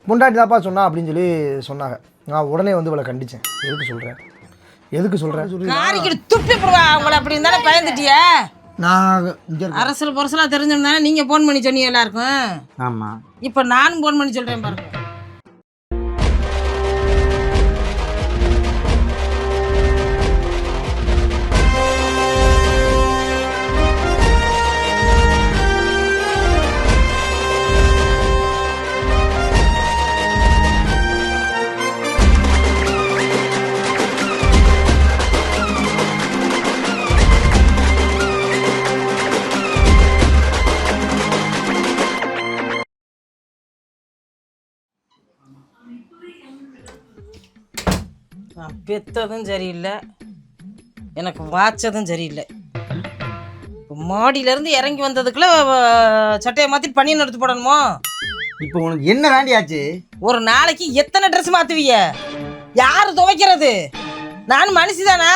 பொண்டாட்டி தாப்பா சொன்னா அப்படின்னு சொல்லி சொன்னாங்க. நான் உடனே வந்து இவளை கண்டிச்சேன். எதுக்கு சொல்கிறேன் காரிக்கிட்டு துப்பி போடுவா அவங்கள. அப்படி இருந்தாலும் பயந்துட்டியா? நான் அரசல் பொரசலாக தெரிஞ்சோம்னா நீங்கள் ஃபோன் பண்ணி சொன்னீங்க எல்லாருக்கும். ஆமாம், இப்போ நானும் ஃபோன் பண்ணி சொல்கிறேன் பாருங்க. நான் பெற்றதும் சரியில்லை, எனக்கு வாய்ச்சதும் சரியில்லை. இப்போ மாடியிலேருந்து இறங்கி வந்ததுக்குள்ள சட்டையை மாற்றிட்டு பனியன் எடுத்து போடணுமோ? இப்போ உனக்கு என்ன வேண்டியாச்சு? ஒரு நாளைக்கு எத்தனை ட்ரெஸ் மாற்றுவீங்க? யார் துவைக்கிறது? நான் மனுஷி தானே?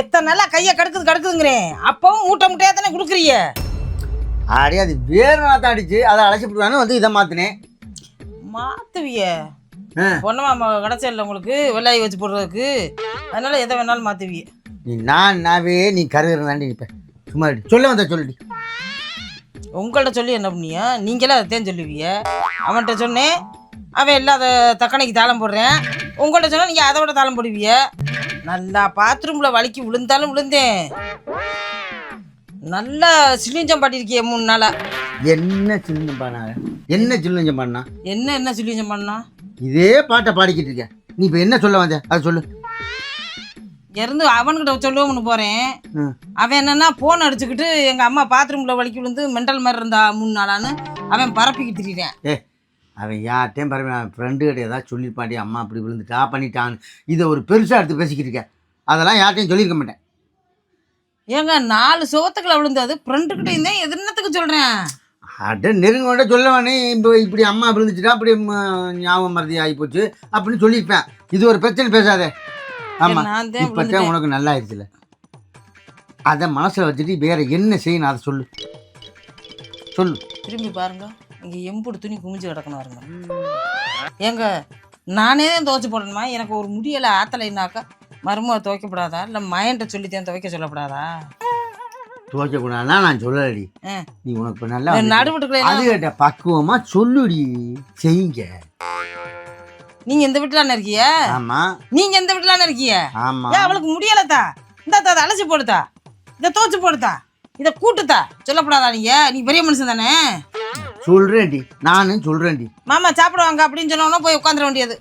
எத்தனை நாளாக கையை கடுக்குதுங்கிறேன். அப்பவும் மூட்டை மூட்டையாக தானே கொடுக்குறீங்க. அடி அது வேறு நாத்தான் அடிச்சு அதை அழைச்சிட்டு வந்து இதை மாற்றினேன். மாற்றுவிய பொண்ணமா கிடச்சா இல்லை உங்களுக்கு வெள்ளாயி வச்சு போடுறதுக்கு. அதனால எதை வேணாலும் மாற்றுவிய. நீ கருதுறதாண்டி நிற்பேன். சும்மா சொல்ல வந்த சொல்லிடி. உங்கள்கிட்ட சொல்லி என்ன பண்ணியா? நீங்களே அதைத்தான் சொல்லுவிய. அவன்கிட்ட சொன்னேன், அவன் இல்லாத தக்கனைக்கு தாளம் போடுறேன். உங்கள்கிட்ட சொன்னால் நீங்கள் அதை விட தாளம் போடுவிய. நல்லா பாத்ரூமில் வலிக்கு விழுந்தாலும் விழுந்தேன். நல்லா சிலிஞ்சம் பாட்டிருக்கிய 3 நாளா. என்ன சிலிஞ்சம் பண்ணா? என்ன சிலிஞ்சம் பண்ணா? இதே பாட்டை பாடிக்கிட்டு இருக்க. நீ இப்போ என்ன சொல்ல வந்த அதை சொல்லு. இருந்து அவன்கிட்ட சொல்லுவோம்னு போகிறேன். அவன் என்னன்னா ஃபோன் அடிச்சுக்கிட்டு எங்கள் அம்மா பாத்ரூமில் வலிக்கு விழுந்து மெண்டல் மாதிரி இருந்தா 3 நாளான்னு அவன் பரப்பிக்கிட்டு திரிறேன். அவன் யார்ட்டையும் பரப்பி ஃப்ரெண்டு கிட்ட ஏதாவது சொல்லியிருப்பாண்டி, அம்மா அப்படி விழுந்துட்டா பண்ணிட்டான்னு. இதை ஒரு பெருசாக எடுத்து பேசிக்கிட்டு இருக்க. அதெல்லாம் யார்ட்டையும் சொல்லியிருக்க மாட்டேன். ஏங்க 4 சுவத்துக்களை விழுந்தது ஃப்ரெண்டுக்கிட்ட இருந்தேன். எதுனத்துக்கு சொல்கிறேன்? அட நெருங்கோட சொல்லவானே. இப்போ இப்படி அம்மா விழுந்துச்சுட்டா அப்படி ஞாபகம் மறதி ஆகி போச்சு அப்படின்னு சொல்லியிருப்பேன். இது ஒரு பிரச்சனை பேசாதே. ஆமாம், இப்போத்தான் உனக்கு நல்லா ஆயிடுச்சுல. அதை மனசில் வச்சுட்டு வேற என்ன செய்யணும் அதை சொல்லு. திரும்பி பாருங்க, இங்கே எம்புடு துணி குமிஞ்சு கிடக்கணும் பாருங்க. ஏங்க நானே தான் துவைச்சு போடணுமா? எனக்கு ஒரு முடியலை ஆத்தலைன்னாக்கா மருமக துவைக்கப்படாதா? இல்லை மயன்ட்ட சொல்லித்தேன் துவைக்க சொல்லப்படாதா? துவைக்கக்கூடாதுன்னா நான் சொல்லலடி. நீ உனக்கு இப்போ நல்லா நடுவிட்டுக்கலாம். அது கேட்ட பக்குவமாக சொல்லுடி, செய்யுங்க. நீங்க எந்த வீட்டுல இருக்கீங்க? ஆமா. நீங்க எந்த வீட்டுல இருக்கீங்க? ஆமா. ஏன் அவளுக்கு முடியலதா? இந்த அதை அலசி போடுதா, இதை தோச்சு போடுதா, இதை கூட்டுதா சொல்லப்படாதா? நீ பெரிய மனுஷன் தானே. சொல்றேன்டி, நானும் சொல்றேன்டி. மாமா சாப்பிடுவாங்க அப்படின்னு சொன்னோன்னா போய் உட்காந்துட வேண்டியது.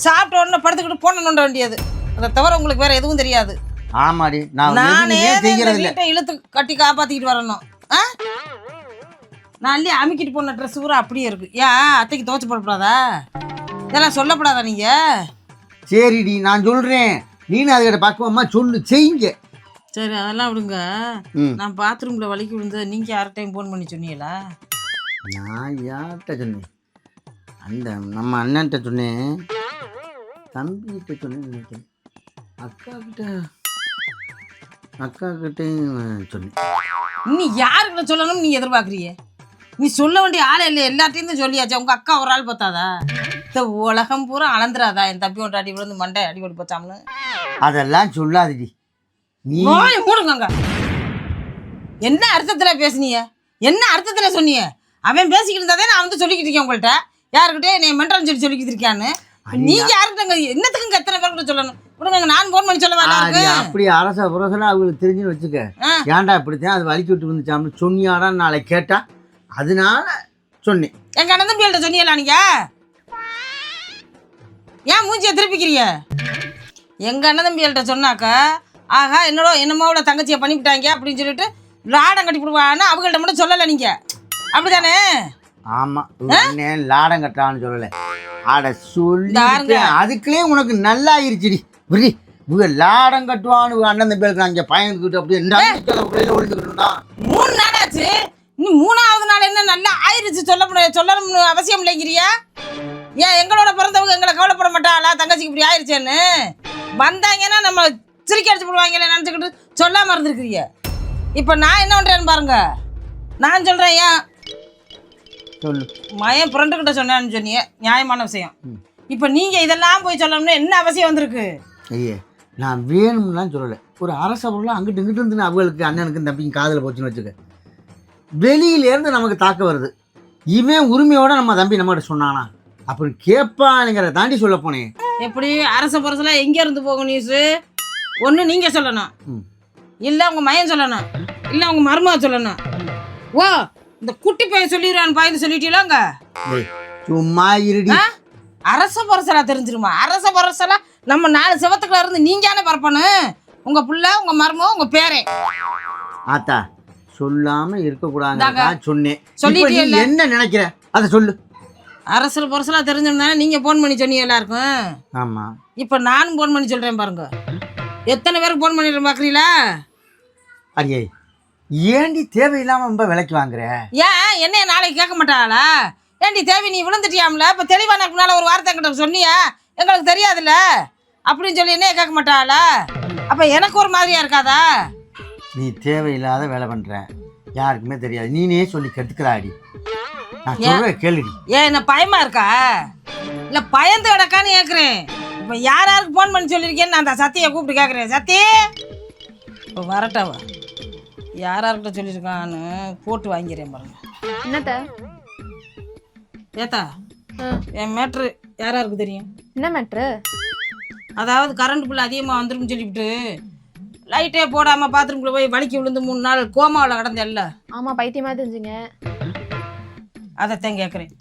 சாப்பிட்ட உடனே படுத்துக்கிட்டு போன நோண்ட வேண்டியது. அதை தவிர உங்களுக்கு வேற எதுவும் தெரியாது. ஆமாடி, நானே வீட்டை இழுத்து கட்டி காப்பாத்திக்கிட்டு வரணும். நான் அள்ளி அமுக்கிட்டு போன ட்ரெஸ் பூரா அப்படியே இருக்கு. ஏன் அத்தைக்கு துவைச்சு போடப்படாதா? இதெல்லாம் சொல்லப்படாதா நீங்க? சரிடி, நான் சொல்றேன். நீனு அதுக்கிட்ட பக்குவமா சொல்லு, செய்யுங்க. சரி, அதெல்லாம் விடுங்க. நான் பாத்ரூம்ல வலிக்கு விழுந்தது நீங்க யார்கிட்டையும் ஃபோன் பண்ணி சொன்னீங்களா? நான் யார்கிட்ட சொன்னேன்? அந்த நம்ம அண்ணன்ட்ட சொன்னேன், தம்பிகிட்ட சொன்னேன்னு நினைக்கிறேன், அக்காக்கிட்டையும் சொன்னேன். நீ யாருக்கிட்ட சொல்லணும்னு நீ எதிர்பார்க்குறிய? நீ சொல்ல வேண்டிய ஆளே இல்லை. எல்லாத்தையும் சொல்லியாச்சா? உங்க அக்கா ஒரு ஆள் பார்த்தாதா? இந்த உலகம் பூரா அளந்துராதா என் தம்பி ஒன்று அடி விழுந்து மண்டை அடிபடி போச்சாம்னு? அதெல்லாம் சொல்லாதடி. நீ மூடுங்க. என்ன அர்த்தத்துல பேசுனீங்க? என்ன அர்த்தத்துல சொன்னீங்க? அவன் பேசிக்கிட்டு இருந்தாதே நான் வந்து சொல்லிக்கிட்டு இருக்கேன் உங்கள்கிட்ட. யாருக்கிட்டே நீ மென்டல் சொல்லிக்கிட்டு இருக்கான்னு. நீங்க யாருக்கிட்ட என்னத்துக்குங்க எத்தனை பேர்கிட்ட சொல்லணும்? விடுங்க, நான் ஃபோன் பண்ணி சொல்ல வேண்டாம். அப்படி அரச புரசனா அவங்களுக்கு தெரிஞ்சுன்னு வச்சுக்க. ஏன்டா இப்படித்தான் அது வலிக்கு விட்டு வந்துச்சாம்னு சொன்னியாடா நாளை கேட்டா, அதனால சொன்னேன். எங்க அண்ணன் தம்பிகள்ட்ட சொன்னீங்களா நீங்க? ஏன் மூஞ்சியை திருப்பிக்கிறீங்க? எங்க அண்ணன் தம்பிகள்ட்ட சொன்னாக்கா, ஆகா என்னமோட தங்கச்சியை பண்ணிவிட்டாங்க அப்படின்னு சொல்லிட்டு லாடம் கட்டி விடுவான்னு அவங்கள்ட்ட மட்டும் சொல்லலை நீங்க, அப்படிதானே? ஆமா, லாடம் கட்டான்னு சொல்லலை. அட சொல்லி அதுக்குள்ளே உனக்கு நல்லா ஆயிருச்சுடி. லாடம் கட்டுவான்னு அண்ணன் தம்பிகளுக்கு அங்கே பயந்துக்கிட்டு அப்படியே 3 நாள் ஆச்சு. நீ 3ஆவது நாள் என்ன நல்லா ஆயிருச்சு சொல்லணும்னு அவசியம் இல்லைங்கிறியா? ஏன் எங்களோட பிறந்தவங்க எங்களை கவலைப்பட மாட்டாளா தங்கச்சிக்கு இப்படி ஆயிடுச்சேன்னு? வந்தாங்கன்னா நம்ம சிரிக்க அடிச்சு போடுவாங்களே நினச்சிக்கிட்டு சொல்லாம இருந்துருக்குறீங்க. இப்போ நான் என்ன பண்ணுறேன்னு பாருங்க. நான் சொல்கிறேன், ஏன் சொல்லு. மயன் ஃப்ரெண்டுக்கிட்ட சொன்னான்னு சொன்னீங்க, நியாயமான விஷயம். இப்போ நீங்கள் இதெல்லாம் போய் சொல்லணும்னு என்ன அவசியம் வந்திருக்கு? ஐயே, நான் வேணும்லாம் சொல்லலை. ஒரு அரச பொருளாக அங்கிட்டு இங்கிட்டு இருந்துன்னு அவங்களுக்கு அண்ணனுக்கும் தம்பிக்கும் காதில் போச்சுன்னு வச்சுக்க. வெளியிலேருந்து நமக்கு தாக்க வருது. இவன் உரிமையோட நம்ம தம்பி நம்மகிட்ட சொன்னானா அப்புறம் கேட்பானுங்கிறத தாண்டி சொல்ல போனேன். எப்படி அரச பரசெல்லாம் எங்கே இருந்து போகும் நியூஸு? ஒன்று நீங்கள் சொல்லணும், இல்லை உங்கள் மயன் சொல்லணும், இல்லை உங்கள் மருமக சொல்லணும். ஓ, இந்த குட்டி பையன் சொல்லிடுறான்னு பாய்ந்து சொல்லிட்டீங்களாங்க. சும்மா இருடி. அரச பரசலா தெரிஞ்சிருமா? அரச பரசலா நம்ம 4 செவத்துக்குள்ள இருந்து நீங்கானே பரப்பணும். உங்கள் புள்ள, உங்கள் மருமக, உங்கள் பேரே. ஆத்தா சொல்லாம இருக்கக்கூடாது சொன்னேன். சொல்லிட்டு என்ன நினைக்கிற அதை சொல்லு. அரசல் பரசலா தெரிஞ்சோம்னா நீங்கள் ஃபோன் பண்ணி சொன்னீங்க எல்லாருக்கும். ஆமாம், இப்போ நானும் ஃபோன் பண்ணி சொல்கிறேன் பாருங்க. எத்தனை பேருக்கு ஃபோன் பண்ணிடுறேன் பார்க்குறீங்களா? அடியே, ஏண்டி தேவையில்லாமல் ரொம்ப விலைக்கு வாங்குற? ஏன் என்னைய நாளைக்கு கேட்க மாட்டாளா? ஏண்டி தேவி நீ விழுந்துட்டியாம்ல, இப்போ தெளிவான முன்னால் ஒரு வார்த்தை கிட்ட சொன்னியா, எங்களுக்கு தெரியாதுல்ல அப்படின்னு சொல்லி என்னைய கேட்க மாட்டாளா? அப்போ எனக்கு ஒரு மாதிரியா இருக்காதா? நீ தேவையில்லாத வேலை பண்ணுற, யாருக்குமே தெரியாது, நீனே சொல்லி கெடுத்துக்கிறாடி. நான் சொல்கிறேன் கேளுடி. ஏன் என்ன பயமா இருக்கா? இல்லை பயந்து கிடக்கான்னு கேட்குறேன். இப்போ யாருக்கு ஃபோன் பண்ணி சொல்லியிருக்கேன்னு நான் அந்த சத்தியை கூப்பிட்டு கேட்குறேன். சத்தி இப்போ வரட்டவா யார்கிட்ட சொல்லியிருக்கான்னு போட்டு வாங்கிறேன் பாருங்க. என்னத்த ஏத்தா, என் மேட்ரு யாருக்கு தெரியும்? என்ன மேட்ரு? அதாவது கரண்ட் பில் அதிகமாக வந்துருக்குன்னு சொல்லிவிட்டு லைட்டே போடாமல் பாத்ரூம்குள்ளே போய் வலிக்கு விழுந்து 3 நாள் கோமாவில் கிடந்தேல்ல. ஆமாம், பைத்தியமாக தெரிஞ்சுங்க. அதைத்தான் கேட்குறேன்,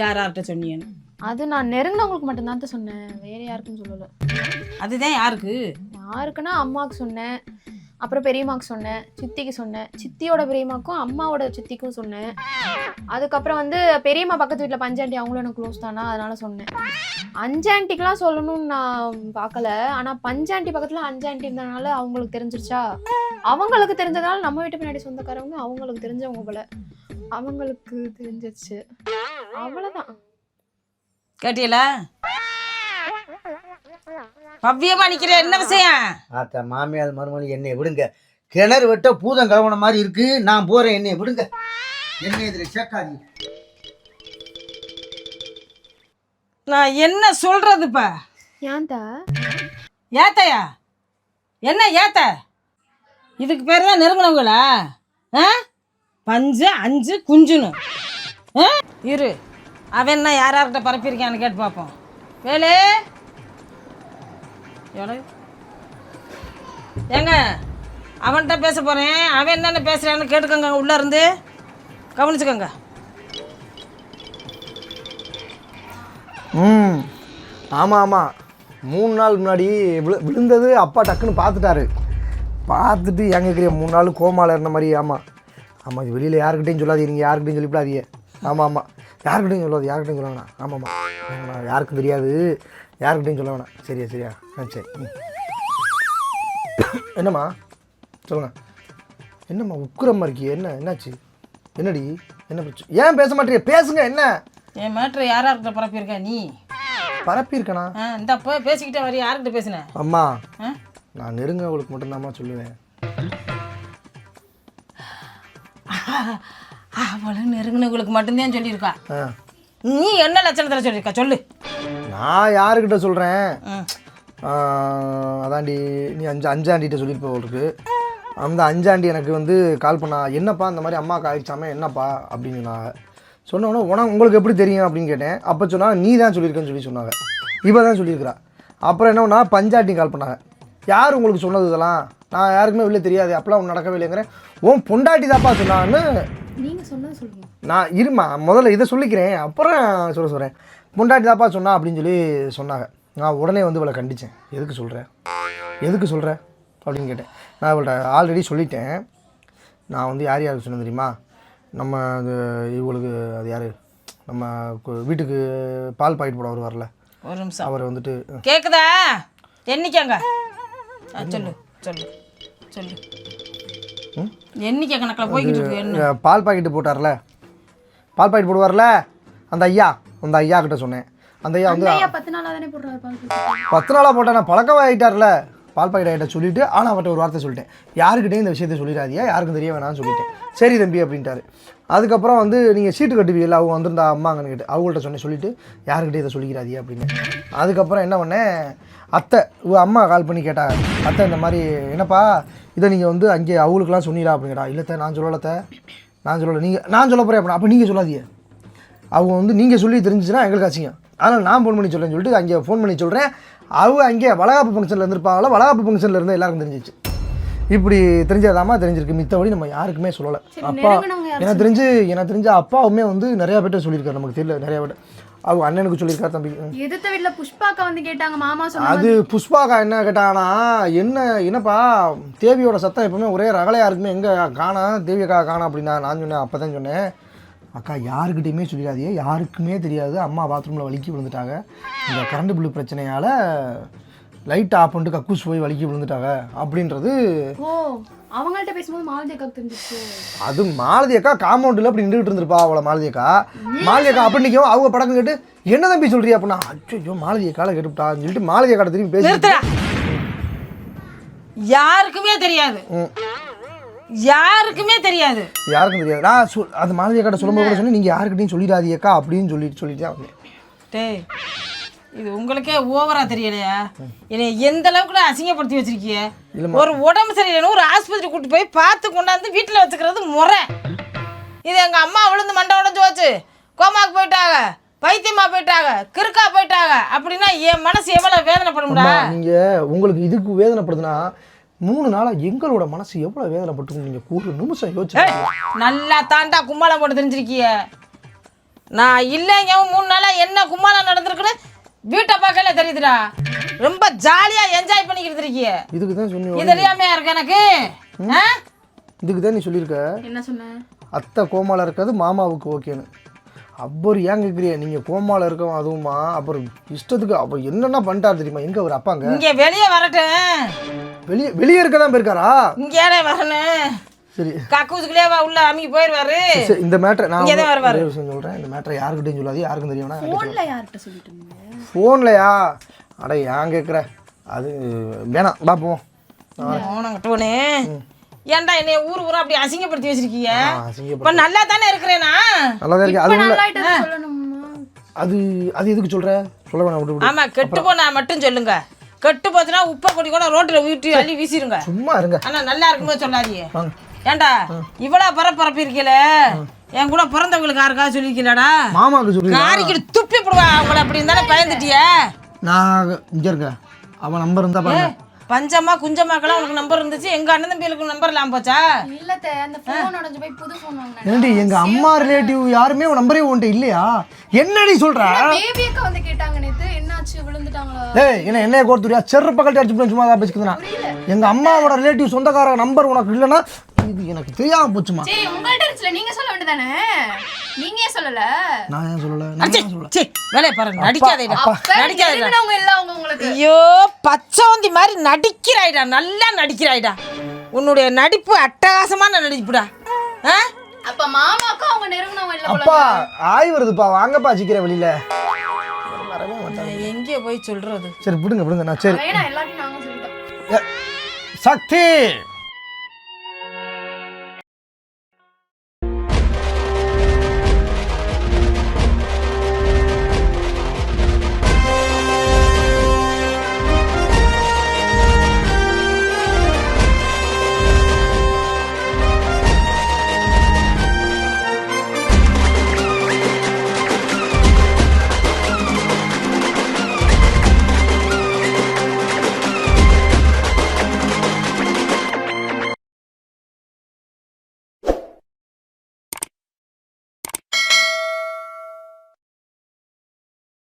யார்கிட்ட சொன்னீங்கன்னு. அது நான் நெருங்கினவங்களுக்கு மட்டும்தான் சொன்னேன், வேற யாருக்கும் சொல்லலை. அதுதான் யாருக்கு? யாருக்குன்னா அம்மாவுக்கு சொன்னேன், அப்புறம் பெரியம்மாவுக்கு சொன்னேன், சித்திக்கு சொன்னேன், சித்தியோட பெரியம்மாக்கும் அம்மாவோட சித்திக்கும் சொன்னேன். அதுக்கப்புறம் வந்து பெரியம்மா பக்கத்து வீட்டில் பஞ்சாண்டி, அவங்களும் எனக்கு க்ளோஸ் தானா, அதனால சொன்னேன். அஞ்சாண்டிக்கெலாம் சொல்லணும்னு நான் பார்க்கல, ஆனால் பஞ்சாண்டி பக்கத்தில் அஞ்சாண்டி இருந்தனால அவங்களுக்கு தெரிஞ்சிருச்சா. அவங்களுக்கு தெரிஞ்சதால நம்ம வீட்டு பின்னாடி சொந்தக்காரவங்க அவங்களுக்கு தெரிஞ்சவங்க போல, அவங்களுக்கு தெரிஞ்சிருச்சு. அவ்வளோதான். கேட்டீங்களா? பவ்யமா நிக்கிறேன், என்ன விஷயம்? ஆத்தா மாமியார் மருமகள் என்னை விடுங்க. கிணறு வெட்ட பூதம் கலவன மாதிரி இருக்கு, நான் போறேன், என்னை விடுங்க. என்ன இதில் சேர்க்காதீங்க. நான் என்ன சொல்றதுப்பா? ஏன்டா ஏத்தையா? என்ன ஏத்த? இதுக்கு பேர் தான் நெருங்கினவங்களா? பஞ்சு 5 குஞ்சுன்னு இரு. அவன் என்ன யார்கிட்ட பரப்பியிருக்கான்னு கேட்டு பார்ப்போம். வேலு ஏங்க, அவன்கிட்ட பேச போகிறேன். அவன் என்னென்ன பேசுகிறான்னு கேட்டுக்கோங்க, உள்ளே இருந்து கவனிச்சுக்கோங்க. ஆமாம் ஆமாம், 3 நாள் முன்னாடி விழுந்தது அப்பா டக்குன்னு பார்த்துட்டாரு. பார்த்துட்டு ஏன் கேட்குறிய 3 நாள் கோமாவில் இருந்த மாதிரி. ஆமாம் ஆமாம், இது வெளியில் யாருக்கிட்டையும் சொல்லாதீங்க, நீங்கள் யாருக்கிட்டையும் சொல்லிவிடாதீங்க. ஆமாம் ஆமாம், யாருக்கிட்டையும் சொல்லாது, யாருக்கிட்டையும் சொல்ல வேணாம். ஆமாம்மா, யாருக்கும் தெரியாது, யாருக்கிட்டையும் சொல்ல வேணாம். சரியா சரியா? சரி. என்னம்மா சொல்லுங்கள். என்னம்மா உக்குரம்மா இருக்கியே, என்னாச்சு? என்னடி, என்ன பிரச்சனை? ஏன் பேச மாட்டேறிய? பேசுங்க. என்ன என் மேட்ரு யார்கிட்ட பரப்பியிருக்க? நீ பரப்பியிருக்கனா? இந்த அப்போ பேசிக்கிட்டே வரி. யார்கிட்ட பேசுனேன்? அம்மா, நான் நெருங்கவளுக்கு மட்டும்தாம்மா சொல்லுவேன். அவளும் நெருங்கினவங்களுக்கு மட்டும்தான் சொல்லியிருக்கா. நீ என்ன லட்சணத்தில் சொல்லியிருக்கா சொல்லு. நான் யாருக்கிட்ட சொல்கிறேன்? அதாண்டி நீ அஞ்சாண்டிகிட்ட சொல்லியிருப்ப அவளுக்கு. அந்த அஞ்சாண்டி எனக்கு வந்து கால் பண்ணா, என்னப்பா இந்த மாதிரி அம்மாவுக்கு ஆயிடுச்சாமே, என்னப்பா அப்படின்னு சொன்னோன்னே உங்களுக்கு எப்படி தெரியும் அப்படின்னு கேட்டேன். அப்போ சொன்னால் நீ தான் சொல்லியிருக்கேன்னு சொல்லி சொன்னாங்க. இவ தான் சொல்லியிருக்கிறா. அப்புறம் என்னன்னா பஞ்சாட்டி கால் பண்ணாங்க. யார் உங்களுக்கு சொன்னது இதெல்லாம்? நான் யாருக்குமே வெளியே தெரியாது, அப்போலாம் ஒன்று நடக்கவே இல்லைங்கிறேன். உன் பொண்டாட்டி தாப்பா சொன்னான்னு. நீங்கள் சொன்னது சொல்லுங்க. நான் இருமா, முதல்ல இதை சொல்லிக்கிறேன், அப்புறம் சொல்கிறேன். பொண்டாட்டி தாப்பா சொன்னா அப்படின்னு சொல்லி சொன்னாங்க. நான் உடனே வந்து இவளை கண்டித்தேன். எதுக்கு சொல்கிறேன் அப்படின்னு கேட்டேன். நான் இவள்கிட்ட ஆல்ரெடி சொல்லிட்டேன். நான் வந்து யாருக்கு சொன்னேன் தெரியுமா? நம்ம அது இவங்களுக்கு அது யார், நம்ம வீட்டுக்கு பால் பாக்கெட் போட வருவார்ல, ஒரு நிமிஷம் அவர் வந்துட்டு. கேட்குதா? எண்ணிக்கங்க. சொல்லு சொல்லு சொல்லு. எண்ணிக்கை கணக்கில் போய்கிட்டு இருக்கு. பால் பாக்கெட்டு போட்டார்ல, பால் பாக்கெட் போடுவார்ல அந்த ஐயா கிட்ட சொன்னேன். அந்த ஐயா வந்து 10 நாளாக தானே போடுறாரு. 10 நாளாக போட்டேன். நான் பழக்கமாகிட்டார்ல, பால் பாக்கெட் ஐட்ட சொல்லிவிட்டு ஆனால் அவர்கிட்ட ஒரு வார்த்தை சொல்லிட்டேன், யாருக்கிட்டையும் இந்த விஷயத்தை சொல்லிடாதியா, யாருக்கும் தெரிய வேணாம்னு சொல்லிட்டேன். சரி தம்பி அப்படின்ட்டாரு. அதுக்கப்புறம் வந்து நீங்கள் சீட்டு கட்டுவீங்கல்ல, அவங்க வந்திருந்தா அம்மாங்கன்னு கேட்டு அவங்கள்ட்ட சொல்லிவிட்டு யாருக்கிட்டே இதை சொல்லிக்கிறாதியா அப்படின்னு. அதுக்கப்புறம் என்ன பண்ணேன், அத்தை அம்மா கால் பண்ணி கேட்டாங்க, அத்தை இந்த மாதிரி என்னப்பா இதை நீங்கள் வந்து அங்கே அவங்களுக்குலாம் சொன்னீங்களா அப்படின்னு கேட்டா. இல்லைத்த நான் சொல்லலத்த, நான் சொல்லலை, நான் சொல்ல போகிறேன் அப்படின்னா. அப்போ நீங்கள் சொல்லாதீங்க, அவங்க வந்து நீங்கள் சொல்லி தெரிஞ்சுச்சுன்னா எங்களுக்கு ஆச்சுங்க, அதனால் நான் ஃபோன் பண்ணி சொல்கிறேன்னு சொல்லிட்டு அங்கே ஃபோன் பண்ணி சொல்கிறேன். அவங்க அங்கே வளகாப்பு ஃபங்க்ஷனில் இருந்திருப்பாங்களா, வளகாப்பு ஃபங்க்ஷனில் இருந்து எல்லாருக்கும் தெரிஞ்சிச்சு. இப்படி தெரிஞ்சதாமா தெரிஞ்சிருக்கு, மித்தபடி நம்ம யாருக்குமே சொல்லலை. அப்பா எனக்கு தெரிஞ்ச அப்பாவுமே வந்து நிறையா பேர்ட்ட சொல்லியிருக்காரு, நமக்கு தெரியல நிறையா பேர். அவங்க அண்ணனுக்கு சொல்லியிருக்காரு, தம்பி. எதிர்த்த வீட்டில் புஷ்பாக்கா வந்து கேட்டாங்க, மாமா சொன்னாங்க. அது புஷ்பாக்கா என்ன கேட்டாங்கன்னா, என்னப்பா தேவியோட சத்தம் எப்பவுமே ஒரே ரகலையாக இருக்குமே, எங்கே காணா தேவியக்கா காணா அப்படின்னா. நான் சொன்னேன், அப்போ தான் சொன்னேன், அக்கா யாருக்கிட்டையுமே சொல்லிடாதீங்க, யாருக்குமே தெரியாது, அம்மா பாத்ரூமில் வலிக்கி விழுந்துட்டாங்க, இந்த கரண்ட் பில்லு பிரச்சனையால் லைட் ஆஃப் பண்ணிட்டு கக்கூஸ் போய் வலிக்கி விழுந்துட்டாங்க அப்படின்றது. ஓ, அவங்கள்ட்ட பேசும்போது மாலதி அக்கா தெரிஞ்சிச்சு. அது மாலதி அக்கா காம்பவுண்டில் அப்படி நின்றுட்டு இருந்திருப்பா அவளை. மாலதி அக்கா அப்படி நிற்கும், அவங்க படக்கம் கேட்டு என்ன தம்பி சொல்றியா அப்படின்னா, அச்சோ மாலதி அக்கால கேட்டுவிட்டான்னு சொல்லிட்டு மாலதி அக்காட்ட திரும்பி பேசி. யாருக்குமே தெரியாது, யாருக்கும் தெரியாது. நான் அது மாலதி அக்காட்ட சொல்லும்போது கூட சொன்னேன், நீங்கள் யாருக்கிட்டையும் சொல்லிடாதீக்கா அப்படின்னு சொல்லிட்டு தான் வந்தேன். டேய், இது உங்களுக்கே ஓவரா தெரியலையா? என்னை எந்த அளவுக்கு அசிங்கப்படுத்தி வச்சிருக்கீங்க. ஒரு உடம்பு சரியில்லைன்னு ஒரு ஆஸ்பத்திரி கூட்டு போய் பார்த்து கொண்டாந்து வீட்டில் வச்சுக்கிறது முறை. இது எங்கள் அம்மா விழுந்து மண்டை உடஞ்சி வச்சு கோமாக்கு போயிட்டாங்க, பைத்தியமா போயிட்டாங்க, கிறுக்கா போயிட்டாங்க அப்படின்னா என் மனசு எவ்வளோ வேதனைப்படும்டா. நீங்கள் உங்களுக்கு இதுக்கு வேதனைப்படுதுன்னா 3 நாளாக எங்களோட மனசு எவ்வளோ வேதனைப்பட்டு நீங்கள் ஒரு நிமிஷம் யோசிச்சு. நல்லா தாண்டா கும்மாளம் போட்டு தெரிஞ்சிருக்கிய. நான் இல்லைங்க 3 நாளாக என்ன கும்மாளம் நடந்திருக்குன்னு வீட்டை பார்க்கல தெரியுதுடா. ரொம்ப ஜாலியாக என்ஜாய் பண்ணிக்கிட்டு இருக்கிய. இதுக்கு தான் சொன்னீங்க, இது தெரியாமையா இருக்கு எனக்கு. இதுக்கு தான் நீ சொல்லியிருக்க. என்ன சொன்ன? அத்தை கோமால இருக்காது, மாமாவுக்கு ஓகேன்னு. அப்புறம் ஏன் கேட்குறிய, நீங்கள் கோமால இருக்கோம் அதுவுமா, அப்புறம் இஷ்டத்துக்கு அப்புறம் என்னென்ன பண்ணிட்டாரு தெரியுமா? எங்கே அவர் அப்பாங்க இங்கே வெளியே வரட்டும், வெளியே இருக்க தான் போயிருக்காரா? இங்கே வரணும். சரி, கக்கூசுக்குள்ளே உள்ள அமுக்கி போயிடுவாரு. இந்த மேட்டர் நான் வருவாரு சொல்கிறேன். இந்த மேட்டரை யாருக்கிட்டையும் சொல்லாது, யாருக்கும் தெரியும்னா. ஃபோனில் யார்கிட்ட சொல்லிட்டு? ஃபோன்லையா? அட ஏன் கேட்குற, அது வேணாம் பார்ப்போம். போனே ஏன்டா என்னை ஊரா அப்படி அசிங்கப்படுத்தி வச்சிருக்கீங்க? இப்ப நல்லா தானே இருக்கிறேனா? நல்லா தான் இருக்கு. அது அது எதுக்கு சொல்ற? சொல்ல வேணாம், விட்டு. ஆமா, கெட்டு போனா மட்டும் சொல்லுங்க. கெட்டு போச்சுன்னா உப்பை கொடி கூட ரோட்டில் ஊற்றி அள்ளி வீசிடுங்க. சும்மா இருங்க. ஆனா நல்லா இருக்கும்போது சொல்லாதீங்க. ஏன்டா இவ்வளவு பரப்பரப்பு இருக்கல, என் கூட பிறந்தவங்களுக்கு யாருக்காவது சொல்லிக்கலடா? மாமாவுக்கு சொல்லி காரிக்கிட்டு துப்பி போடுவா அவங்கள. அப்படி இருந்தாலும் பயந்துட்டிய. நான் இங்க இருக்க, அவன் நம்பர் இருந்தா பாருங்க. பஞ்சமா குஞ்சமாக்கெல்லாம் உனக்கு நம்பர் இருந்துச்சு, எங்க அண்ணன் தம்பிகளுக்கு நம்பர் இல்லாம போச்சா? இல்லத்த, அந்த போன் உடைஞ்சு போய் புது போன் வாங்குனேன். என்னடி எங்க அம்மா ரிலேட்டிவ் யாருமே உன் நம்பரே உன்கிட்ட இல்லையா? என்னடி சொல்ற? பேபி அக்கா வந்து கேட்டாங்க நேத்து, என்னாச்சு விழுந்துட்டாங்களா? ஏய், என்னைய கோர்த்துறியா? செருப்பு பக்கத்து அடிச்சு சும்மா தான் பேசிக்கிறேன். எங்க அம்மாவோட ரிலேட்டிவ் சொந்தக்கார நம்பர் உனக்கு இல்லைன்னா இது எனக்கு தெரியாம போச்சுமா. சரி, உங்கள்ட்ட இருந்துல நீங்க சொல்ல வேண்டியதானே? நீங்க ஏன் சொல்லல? நான் ஏன் சொல்லல? வேலையை பாருங்க, நடிக்காதேடா, நடிக்காதேடா. உங்களுக்கு ஐயோ, பச்சவந்தி மாதிரி நடிக்கிறாய்டா, நல்லா நடிக்கிறாய்டா. உன்னுடைய நடிப்பு அட்டகாசமான நடிப்புடா. அப்ப மாமாக்கா அவங்க நெருங்கினவங்க இல்ல போல. அப்பா ஆய் வருதுப்பா, வாங்கப்பா சீக்கிரம் வெளியில. எங்கே போய் சொல்றது? சரி விடுங்க நான். சரி வேணா, எல்லாத்தையும் நாங்க சொல்லிட்டோம். சக்தி